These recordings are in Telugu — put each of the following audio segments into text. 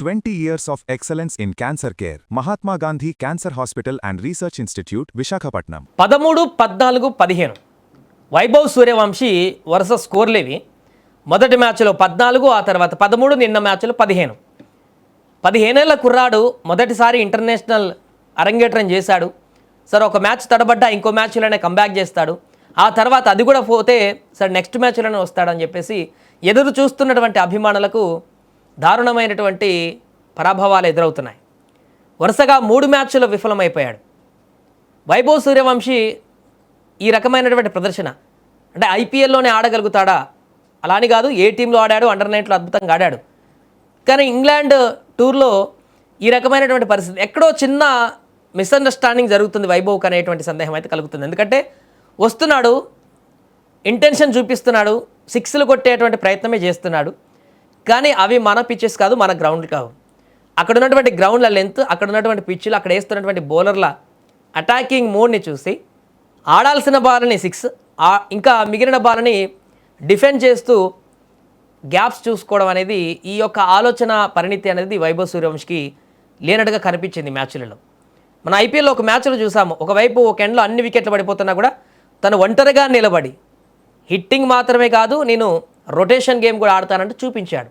20 years of excellence in cancer care. Mahatma Gandhi Cancer Hospital and Research Institute, Visakhapatnam. 13, 14, 15 Vaibhav Suryavanshi వరుస స్కోర్లేవి. మొదటి మ్యాచ్లో 14, ఆ తర్వాత 13, నిన్న మ్యాచ్లో 15. 15 ఏళ్ల కుర్రాడు మొదటిసారి ఇంటర్నేషనల్ అరంగేట్రం చేశాడు. సరే ఒక మ్యాచ్ తడబడ్డా ఇంకో మ్యాచ్లోనే కంబ్యాక్ చేస్తాడు. ఆ తర్వాత అది కూడా పోతే సరే నెక్స్ట్ మ్యాచ్లోనే వస్తాడని చెప్పేసి ఎదురు చూస్తున్నటువంటి అభిమానులకు దారుణమైనటువంటి పరాభవాలు ఎదురవుతున్నాయి. వరుసగా 3 మ్యాచ్ల్లో విఫలమైపోయాడు వైభవ్ సూర్యవంశీ. ఈ రకమైనటువంటి ప్రదర్శన అంటే ఐపీఎల్లోనే ఆడగలుగుతాడా? అలా అని కాదు, ఏ టీంలో ఆడాడు, అండర్-19లో అద్భుతంగా ఆడాడు. కానీ ఇంగ్లాండ్ టూర్లో ఈ రకమైనటువంటి పరిస్థితి, ఎక్కడో చిన్న మిస్అండర్స్టాండింగ్ జరుగుతుంది వైభవ్కి అనేటువంటి సందేహం అయితే కలుగుతుంది. ఎందుకంటే వస్తున్నాడు, ఇంటెన్షన్ చూపిస్తున్నాడు, సిక్స్లు కొట్టేటువంటి ప్రయత్నమే చేస్తున్నాడు. కానీ అవి మన పిచ్చెస్ కాదు, మన గ్రౌండ్లు కావు. అక్కడ ఉన్నటువంటి గ్రౌండ్ల లెంత్, అక్కడ ఉన్నటువంటి పిచ్చులు, అక్కడ వేస్తున్నటువంటి బౌలర్ల అటాకింగ్ మోడ్ని చూసి ఆడాల్సిన బాల్ని 6, ఇంకా మిగిలిన బాల్ని డిఫెండ్ చేస్తూ గ్యాప్స్ చూసుకోవడం అనేది, ఈ యొక్క ఆలోచన పరిణితి అనేది వైభవ్ సూర్యవంశీకి లేనట్టుగా కనిపించింది మ్యాచ్లలో. మన ఐపీఎల్లో ఒక మ్యాచ్లో చూసాము, ఒకవైపు ఒక ఎండ్లో అన్ని వికెట్లు పడిపోతున్నా కూడా తను ఒంటరిగా నిలబడి హిట్టింగ్ మాత్రమే కాదు, నేను రొటేషన్ గేమ్ కూడా ఆడతానంటూ చూపించాడు.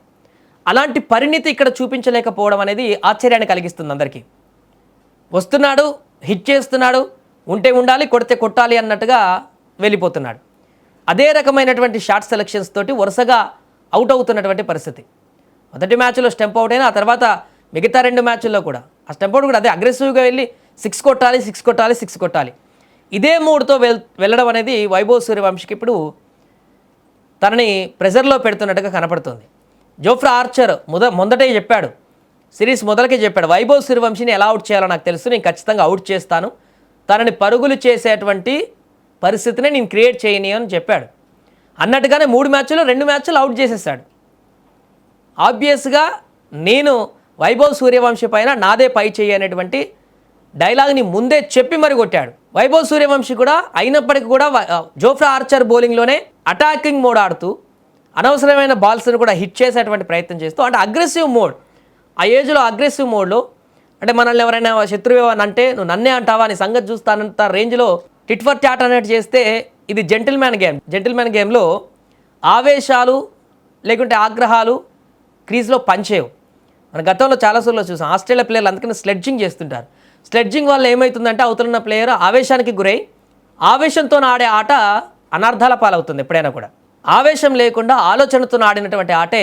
అలాంటి పరిణితి ఇక్కడ చూపించలేకపోవడం అనేది ఆశ్చర్యాన్ని కలిగిస్తుంది అందరికీ. వస్తున్నాడు, హిట్ చేస్తున్నాడు, ఉంటే ఉండాలి, కొడితే కొట్టాలి అన్నట్టుగా వెళ్ళిపోతున్నాడు. అదే రకమైనటువంటి షార్ట్ సెలెక్షన్స్ తోటి వరుసగా అవుట్ అవుతున్నటువంటి పరిస్థితి. మొదటి మ్యాచ్లో స్టెంప్ అవుట్ అయినా, ఆ తర్వాత మిగతా 2 మ్యాచ్ల్లో కూడా ఆ స్టెంప్ అవుట్ కూడా అదే అగ్రెసివ్గా వెళ్ళి 6 కొట్టాలి, 6 కొట్టాలి, 6 కొట్టాలి. ఇదే మూడ్తో వెళ్ళడం అనేది వైభవ్ సూర్యవంశీకి ఇప్పుడు తనని ప్రెజర్లో పెడుతున్నట్టుగా కనపడుతుంది. జోఫ్రా ఆర్చర్ మొదటే చెప్పాడు, సిరీస్ మొదలకే చెప్పాడు, వైభవ్ సూర్యవంశీని ఎలా అవుట్ చేయాలో నాకు తెలుసు, నేను ఖచ్చితంగా అవుట్ చేస్తాను, తనని పరుగులు చేసేటువంటి పరిస్థితిని నేను క్రియేట్ చేయని అని చెప్పాడు. అన్నట్టుగానే 3 మ్యాచ్లో 2 మ్యాచ్లు అవుట్ చేసేసాడు. ఆబ్వియస్గా నేను వైభవ్ సూర్యవంశీ పైన నాదే పై చేయి అనేటువంటి డైలాగ్ని ముందే చెప్పి మరి కొట్టాడు. వైభవ్ సూర్యవంశీ కూడా అయినప్పటికీ కూడా జోఫ్రా ఆర్చర్ బౌలింగ్లోనే అటాకింగ్ మోడ్ ఆడుతూ అనవసరమైన బాల్స్ని కూడా హిట్ చేసేటువంటి ప్రయత్నం చేస్తూ, అంటే అగ్రెసివ్ మోడ్, ఆ ఏజ్లో అగ్రెసివ్ మోడ్లో, అంటే మనల్ని ఎవరైనా శత్రువు అంటే నువ్వు నన్నే అంటావా నీ సంగతి చూస్తానంత రేంజ్లో టిట్ ఫర్ టాట్ అనేది చేస్తే ఇది జెంటిల్మ్యాన్ గేమ్. జెంటిల్మ్యాన్ గేమ్లో ఆవేశాలు లేకుంటే ఆగ్రహాలు క్రీజ్లో పనిచేయవు. మన గతంలో చాలాసార్లు చూసాం, ఆస్ట్రేలియా ప్లేయర్లు అందుకని స్లెడ్జింగ్ చేస్తుంటారు. స్లెడ్జింగ్ వల్ల ఏమవుతుందంటే అవతలున్న ప్లేయర్ ఆవేశానికి గురై ఆవేశంతో ఆడే ఆట అనర్థాల పాలవుతుంది. ఎప్పుడైనా కూడా ఆవేశం లేకుండా ఆలోచనతో ఆడినటువంటి ఆటే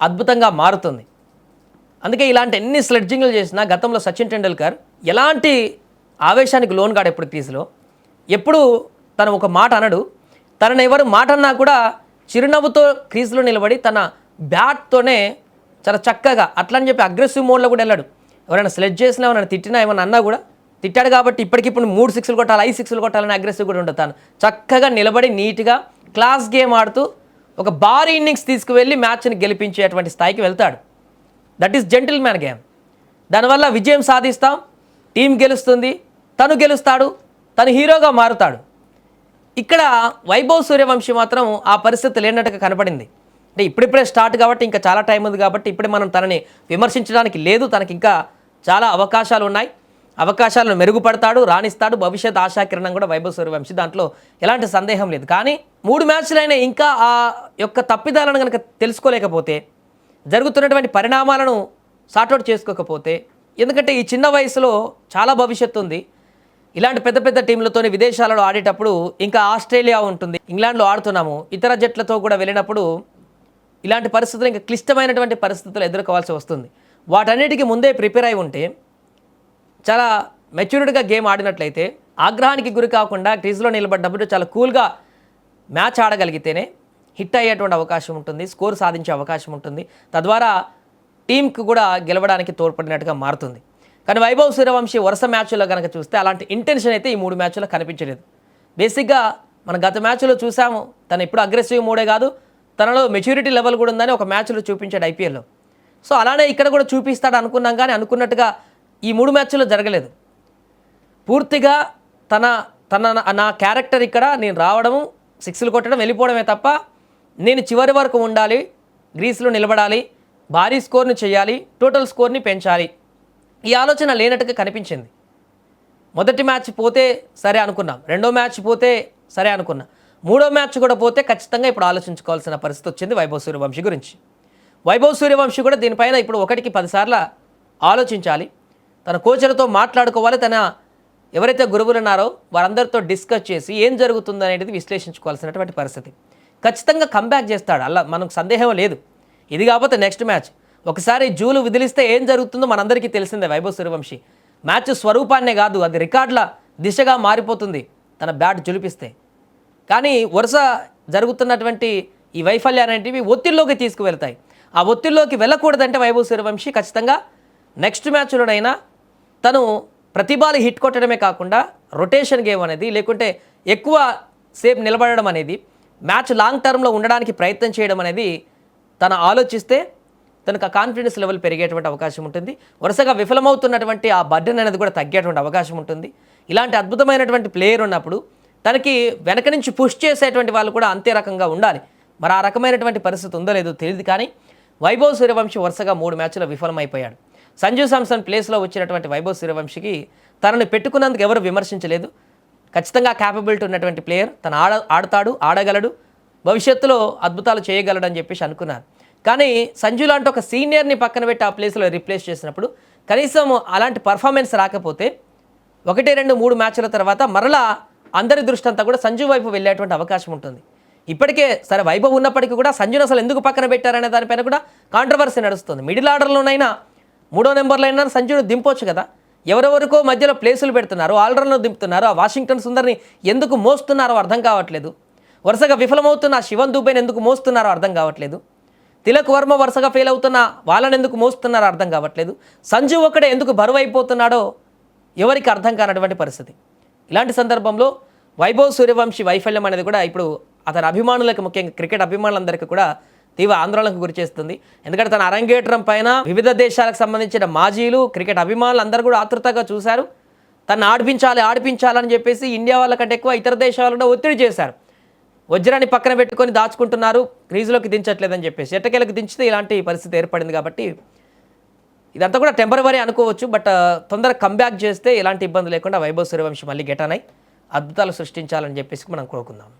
అద్భుతంగా మారుతుంది. అందుకే ఇలాంటి ఎన్ని స్లెడ్జింగ్లు చేసినా గతంలో సచిన్ టెండూల్కర్ ఎలాంటి ఆవేశానికి లోన్ కాడు. ఎప్పుడు క్రీజ్లో ఎప్పుడు తను ఒక మాట అనడు, తనని ఎవరు మాట అన్నా కూడా చిరునవ్వుతో క్రీజ్లో నిలబడి తన బ్యాట్తోనే చాలా చక్కగా, అట్లా అని చెప్పి అగ్రెసివ్ మోడ్లో కూడా వెళ్ళాడు. ఎవరైనా స్లెడ్జ్ చేసినా, ఎవరైనా తిట్టినా, ఏమన్నా అన్నా కూడా తిట్టాడు కాబట్టి ఇప్పటికిప్పుడు 3 6లు కొట్టాలి, 5 6లు కొట్టాలని అగ్రెసివ్ కూడా ఉండదు. తాను చక్కగా నిలబడి నీట్గా క్లాస్ గేమ్ ఆడుతూ ఒక భారీ ఇన్నింగ్స్ తీసుకువెళ్ళి మ్యాచ్ని గెలిపించేటువంటి స్థాయికి వెళ్తాడు. That is gentleman game. దానివల్ల విజయం సాధిస్తాం, టీం గెలుస్తుంది, తను గెలుస్తాడు, తను హీరోగా మారుతాడు. ఇక్కడ వైభవ్ సూర్యవంశీ మాత్రం ఆ పరిస్థితి లేనట్టుగా కనపడింది. అంటే ఇప్పుడిప్పుడే స్టార్ట్ కాబట్టి ఇంకా చాలా టైం ఉంది కాబట్టి ఇప్పుడే మనం తనని విమర్శించడానికి లేదు. తనకి ఇంకా చాలా అవకాశాలు ఉన్నాయి, అవకాశాలను మెరుగుపడతాడు, రాణిస్తాడు. భవిష్యత్ ఆశాకిరణం కూడా వైభవ్ సూర్యవంశీ, దాంట్లో ఎలాంటి సందేహం లేదు. కానీ 3 మ్యాచ్లైనా ఇంకా ఆ యొక్క తప్పిదాలను కనుక తెలుసుకోలేకపోతే, జరుగుతున్నటువంటి పరిణామాలను సార్ట్అవుట్ చేసుకోకపోతే, ఎందుకంటే ఈ చిన్న వయసులో చాలా భవిష్యత్తు ఉంది. ఇలాంటి పెద్ద పెద్ద టీంలతోని విదేశాలలో ఆడేటప్పుడు ఇంకా ఆస్ట్రేలియా ఉంటుంది, ఇంగ్లాండ్లో ఆడుతున్నాము, ఇతర జట్లతో కూడా వెళ్ళినప్పుడు ఇలాంటి పరిస్థితులు, ఇంకా క్లిష్టమైనటువంటి పరిస్థితులు ఎదుర్కోవాల్సి వస్తుంది. వాటన్నిటికీ ముందే ప్రిపేర్ అయి ఉంటే, చాలా మెచ్యూర్డ్గా గేమ్ ఆడినట్లయితే, ఆగ్రహానికి గురి కాకుండా క్రీజ్లో నిలబడ్డప్పుడు చాలా కూల్గా మ్యాచ్ ఆడగలిగితేనే హిట్ అయ్యేటువంటి అవకాశం ఉంటుంది, స్కోర్ సాధించే అవకాశం ఉంటుంది, తద్వారా టీంకి కూడా గెలవడానికి తోడ్పడినట్టుగా మారుతుంది. కానీ వైభవ్ సూర్యవంశీ వరుస మ్యాచ్ల్లో కనుక చూస్తే అలాంటి ఇంటెన్షన్ అయితే ఈ 3 మ్యాచ్ల్లో కనిపించలేదు. బేసిక్గా మనం గత మ్యాచ్లో చూసాము, తను ఇప్పుడు అగ్రెసివ్ మోడే కాదు, తనలో మెచ్యూరిటీ లెవెల్ కూడా ఉందని ఒక మ్యాచ్లో చూపించాడు ఐపీఎల్లో. సో అలానే ఇక్కడ కూడా చూపిస్తాడు అనుకున్నాం, కానీ అనుకున్నట్టుగా ఈ 3 మ్యాచ్ల్లో జరగలేదు. పూర్తిగా నా క్యారెక్టర్ ఇక్కడ నేను రావడము, 6లు కొట్టడం, వెళ్ళిపోవడమే తప్ప నేను చివరి వరకు ఉండాలి, గ్రీస్లో నిలబడాలి, భారీ స్కోర్ని చేయాలి, టోటల్ స్కోర్ని పెంచాలి. ఈ ఆలోచన లేనట్టుగా కనిపించింది. మొదటి మ్యాచ్ పోతే సరే అనుకున్నాం, రెండో మ్యాచ్ పోతే సరే అనుకున్నాం, మూడో మ్యాచ్ కూడా పోతే ఖచ్చితంగా ఇప్పుడు ఆలోచించుకోవాల్సిన పరిస్థితి వచ్చింది వైభవ్ సూర్యవంశీ గురించి. వైభవ్ సూర్యవంశీ కూడా దీనిపైన ఇప్పుడు 1కి 10 సార్లు ఆలోచించాలి. తన కోచ్లతో మాట్లాడుకోవాలి. తన ఎవరైతే గురువులు ఉన్నారో వారందరితో డిస్కస్ చేసి ఏం జరుగుతుందో అనేది విశ్లేషించుకోవాల్సినటువంటి పరిస్థితి. ఖచ్చితంగా కంబ్యాక్ చేస్తాడు, అలా మనకు సందేహం లేదు. ఇది కాకపోతే నెక్స్ట్ మ్యాచ్ ఒకసారి జూలు విదిలిస్తే ఏం జరుగుతుందో మనందరికీ తెలిసిందే. వైభవ్ సూర్యవంశీ మ్యాచ్ స్వరూపాన్నే కాదు, అది రికార్డుల దిశగా మారిపోతుంది తన బ్యాట్ జులిపిస్తే. కానీ వరుస జరుగుతున్నటువంటి ఈ వైఫల్యాలు అనేటివి ఒత్తిడిలోకి తీసుకువెళ్తాయి. ఆ ఒత్తిడిలోకి వెళ్ళకూడదంటే వైభవ్ సూర్యవంశీ ఖచ్చితంగా నెక్స్ట్ మ్యాచ్లోనైనా తను ప్రతిభాలు హిట్ కొట్టడమే కాకుండా రొటేషన్ గేమ్ అనేది, లేకుంటే ఎక్కువ సేపు నిలబడడం అనేది, మ్యాచ్ లాంగ్ టర్మ్లో ఉండడానికి ప్రయత్నం చేయడం అనేది తను ఆలోచిస్తే తనకు ఆ కాన్ఫిడెన్స్ లెవెల్ పెరిగేటువంటి అవకాశం ఉంటుంది. వరుసగా విఫలమవుతున్నటువంటి ఆ బర్డెన్ అనేది కూడా తగ్గేటువంటి అవకాశం ఉంటుంది. ఇలాంటి అద్భుతమైనటువంటి ప్లేయర్ ఉన్నప్పుడు తనకి వెనక నుంచి పుష్ చేసేటువంటి వాళ్ళు కూడా అంతే రకంగా ఉండాలి. మరి ఆ రకమైనటువంటి పరిస్థితి ఉందో లేదో తెలియదు. కానీ వైభవ్ సూర్యవంశీ వరుసగా 3 మ్యాచ్లో విఫలమైపోయాడు. సంజు శాంసన్ ప్లేస్లో వచ్చినటువంటి వైభవ్ సూర్యవంశీకి తనని పెట్టుకున్నందుకు ఎవరు విమర్శించలేదు. ఖచ్చితంగా క్యాపబిలిటీ ఉన్నటువంటి ప్లేయర్, తను ఆడతాడు, ఆడగలడు, భవిష్యత్తులో అద్భుతాలు చేయగలడు అని చెప్పేసి అనుకున్నారు. కానీ సంజు లాంటి ఒక సీనియర్ని పక్కన పెట్టి ఆ ప్లేస్లో రీప్లేస్ చేసినప్పుడు కనీసం అలాంటి పర్ఫార్మెన్స్ రాకపోతే 1, 2, 3 మ్యాచ్ల తర్వాత మరలా అందరి దృష్టి అంతా కూడా సంజు వైపు వెళ్ళేటువంటి అవకాశం ఉంటుంది. ఇప్పటికే సరే వైభవ్ ఉన్నప్పటికీ కూడా సంజును అసలు ఎందుకు పక్కన పెట్టారనే దానిపైన కూడా కాంట్రవర్సీ నడుస్తుంది. మిడిల్ ఆర్డర్లోనైనా 3వ నెంబర్లో అయినా సంజును దింపొచ్చు కదా. ఎవరెవరికో మధ్యలో ప్లేసులు పెడుతున్నారు, ఆల్రౌండర్లో దింపుతున్నారు. ఆ వాషింగ్టన్ సుందర్ని ఎందుకు మోస్తున్నారో అర్థం కావట్లేదు. వరుసగా విఫలమవుతున్న శివన్ దుబేని ఎందుకు మోస్తున్నారో అర్థం కావట్లేదు. తిలక్ వర్మ వరుసగా ఫెయిల్ అవుతున్న వాళ్ళని ఎందుకు మోస్తున్నారో అర్థం కావట్లేదు. సంజు ఒక్కడే ఎందుకు బరువు అయిపోతున్నాడో ఎవరికి అర్థం కానటువంటి పరిస్థితి. ఇలాంటి సందర్భంలో వైభవ్ సూర్యవంశీ వైఫల్యం అనేది కూడా ఇప్పుడు అతని అభిమానులకు, ముఖ్యంగా క్రికెట్ అభిమానులందరికీ కూడా తీవ్ర ఆందోళనకు గురి చేస్తుంది. ఎందుకంటే తన అరంగేట్రం పైన వివిధ దేశాలకు సంబంధించిన మాజీలు, క్రికెట్ అభిమానులు అందరూ కూడా ఆతృతగా చూశారు. తను ఆడిపించాలని చెప్పేసి ఇండియా వాళ్ళకంటే ఎక్కువ ఇతర దేశాలు కూడా ఒత్తిడి చేశారు. వజ్రాన్ని పక్కన పెట్టుకొని దాచుకుంటున్నారు, క్రీజులోకి దించట్లేదని చెప్పేసి ఎట్టకేలకు దించితే ఇలాంటి పరిస్థితి ఏర్పడింది. కాబట్టి ఇదంతా కూడా టెంపరవరీ అనుకోవచ్చు. బట్ తొందరగా కంబ్యాక్ చేస్తే ఎలాంటి ఇబ్బంది లేకుండా వైభవ్ సూర్యవంశీ మళ్ళీ గెటానై అద్భుతాలు సృష్టించాలని చెప్పేసి మనం కోరుకుందాం.